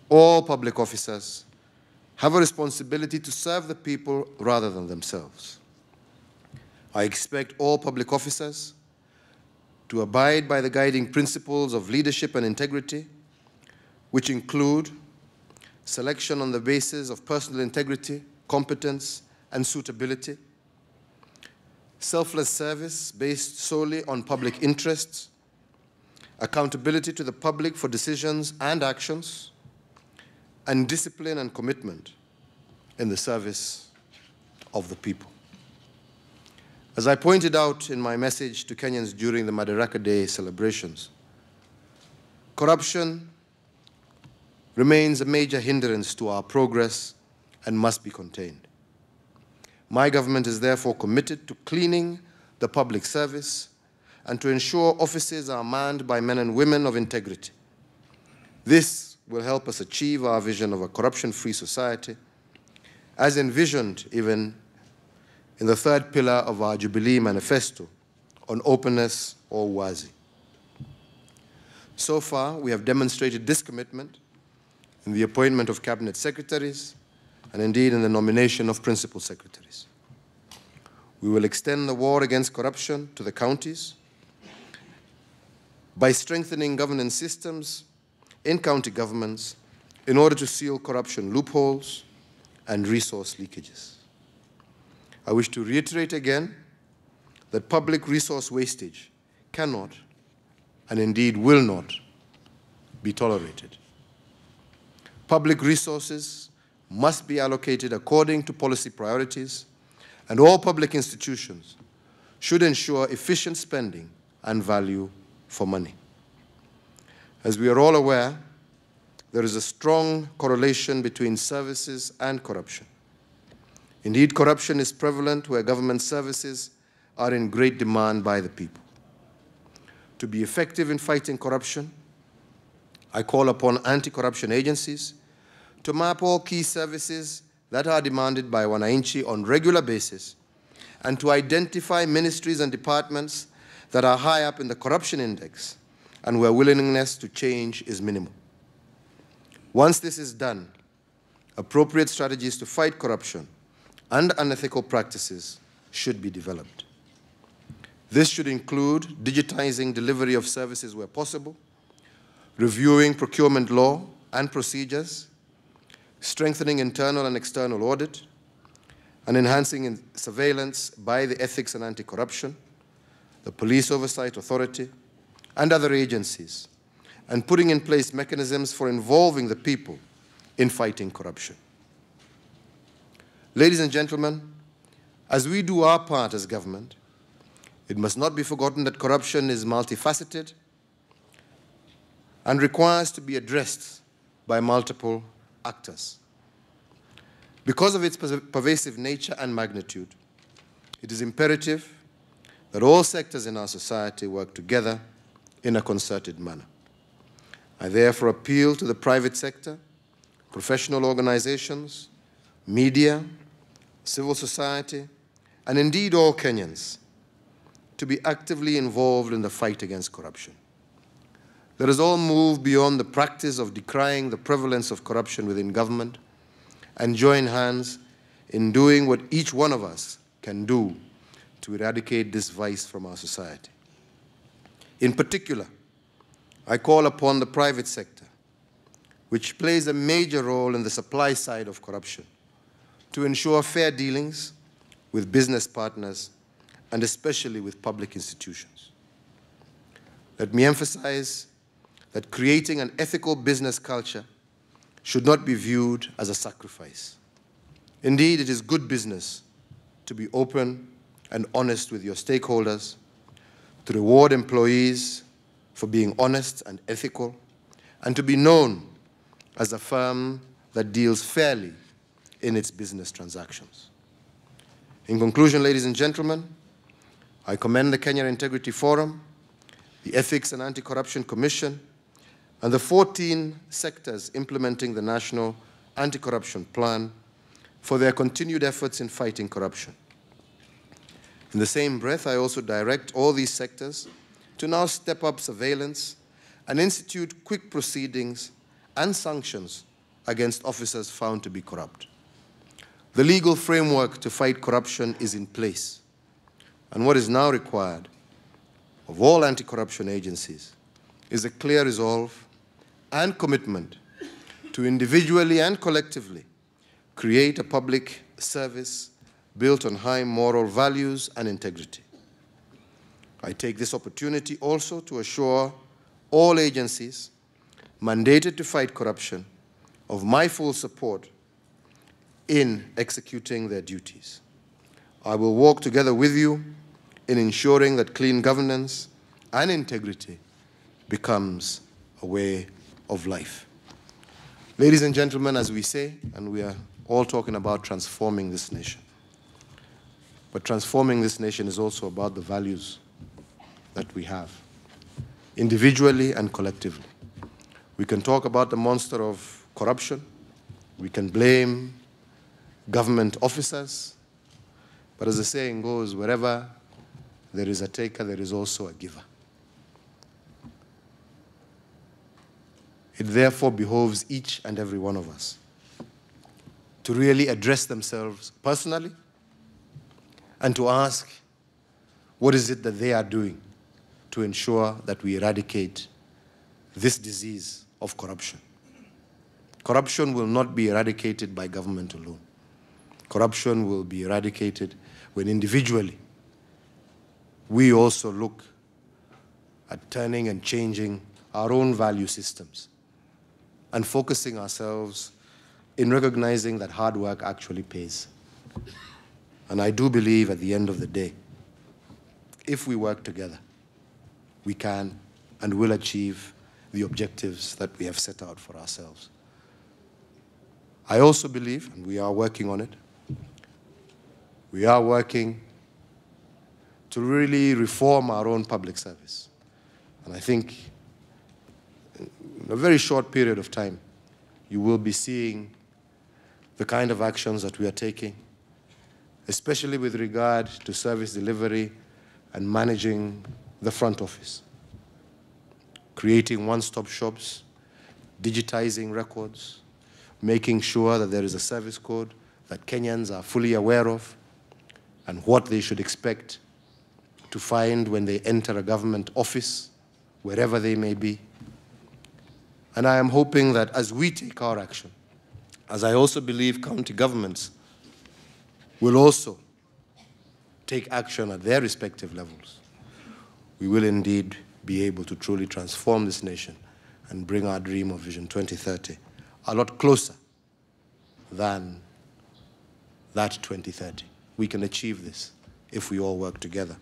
All public officers have a responsibility to serve the people rather than themselves. I expect all public officers to abide by the guiding principles of leadership and integrity, which include selection on the basis of personal integrity, competence, and suitability, selfless service based solely on public interests, accountability to the public for decisions and actions, and discipline and commitment in the service of the people. As I pointed out in my message to Kenyans during the Madaraka Day celebrations, corruption remains a major hindrance to our progress and must be contained. My government is therefore committed to cleaning the public service and to ensure offices are manned by men and women of integrity. This will help us achieve our vision of a corruption-free society, as envisioned even in the third pillar of our Jubilee Manifesto on openness or wazi. So far, we have demonstrated this commitment in the appointment of cabinet secretaries and indeed in the nomination of principal secretaries. We will extend the war against corruption to the counties by strengthening governance systems in county governments in order to seal corruption loopholes and resource leakages. I wish to reiterate again that public resource wastage cannot and indeed will not be tolerated. Public resources must be allocated according to policy priorities, and all public institutions should ensure efficient spending and value for money. As we are all aware, there is a strong correlation between services and corruption. Indeed, corruption is prevalent where government services are in great demand by the people. To be effective in fighting corruption, I call upon anti-corruption agencies to map all key services that are demanded by wananchi on a regular basis and to identify ministries and departments that are high up in the corruption index and where willingness to change is minimal. Once this is done, appropriate strategies to fight corruption and unethical practices should be developed. This should include digitizing delivery of services where possible, reviewing procurement law and procedures, strengthening internal and external audit, and enhancing surveillance by the Ethics and Anti-Corruption, the Police Oversight Authority, and other agencies, and putting in place mechanisms for involving the people in fighting corruption. Ladies and gentlemen, as we do our part as government, it must not be forgotten that corruption is multifaceted and requires to be addressed by multiple actors. Because of its pervasive nature and magnitude, it is imperative that all sectors in our society work together in a concerted manner. I therefore appeal to the private sector, professional organizations, media, civil society, and indeed all Kenyans to be actively involved in the fight against corruption. Let us all move beyond the practice of decrying the prevalence of corruption within government and join hands in doing what each one of us can do to eradicate this vice from our society. In particular, I call upon the private sector, which plays a major role in the supply side of corruption, to ensure fair dealings with business partners and especially with public institutions. Let me emphasize that creating an ethical business culture should not be viewed as a sacrifice. Indeed, it is good business to be open and honest with your stakeholders, to reward employees for being honest and ethical, and to be known as a firm that deals fairly in its business transactions. In conclusion, ladies and gentlemen, I commend the Kenya Integrity Forum, the Ethics and Anti-Corruption Commission, and the 14 sectors implementing the National Anti-Corruption Plan for their continued efforts in fighting corruption. In the same breath, I also direct all these sectors to now step up surveillance and institute quick proceedings and sanctions against officers found to be corrupt. The legal framework to fight corruption is in place, and what is now required of all anti-corruption agencies is a clear resolve and commitment to individually and collectively create a public service built on high moral values and integrity. I take this opportunity also to assure all agencies mandated to fight corruption of my full support in executing their duties. I will work together with you in ensuring that clean governance and integrity becomes a way of life. Ladies and gentlemen, as we say, and we are all talking about transforming this nation, but transforming this nation is also about the values that we have, individually and collectively. We can talk about the monster of corruption, we can blame government officers, but as the saying goes, wherever there is a taker, there is also a giver. It therefore behoves each and every one of us to really address themselves personally and to ask, what is it that they are doing to ensure that we eradicate this disease of corruption? Corruption will not be eradicated by government alone. Corruption will be eradicated when individually we also look at turning and changing our own value systems and focusing ourselves in recognizing that hard work actually pays. And I do believe at the end of the day, if we work together, we can and will achieve the objectives that we have set out for ourselves. I also believe, and we are working on it, we are working to really reform our own public service. And I think in a very short period of time, you will be seeing the kind of actions that we are taking, especially with regard to service delivery and managing the front office, creating one-stop shops, digitizing records, making sure that there is a service code that Kenyans are fully aware of and what they should expect to find when they enter a government office, wherever they may be. And I am hoping that as we take our action, as I also believe county governments will also take action at their respective levels, we will indeed be able to truly transform this nation and bring our dream of Vision 2030 a lot closer than that 2030. We can achieve this if we all work together.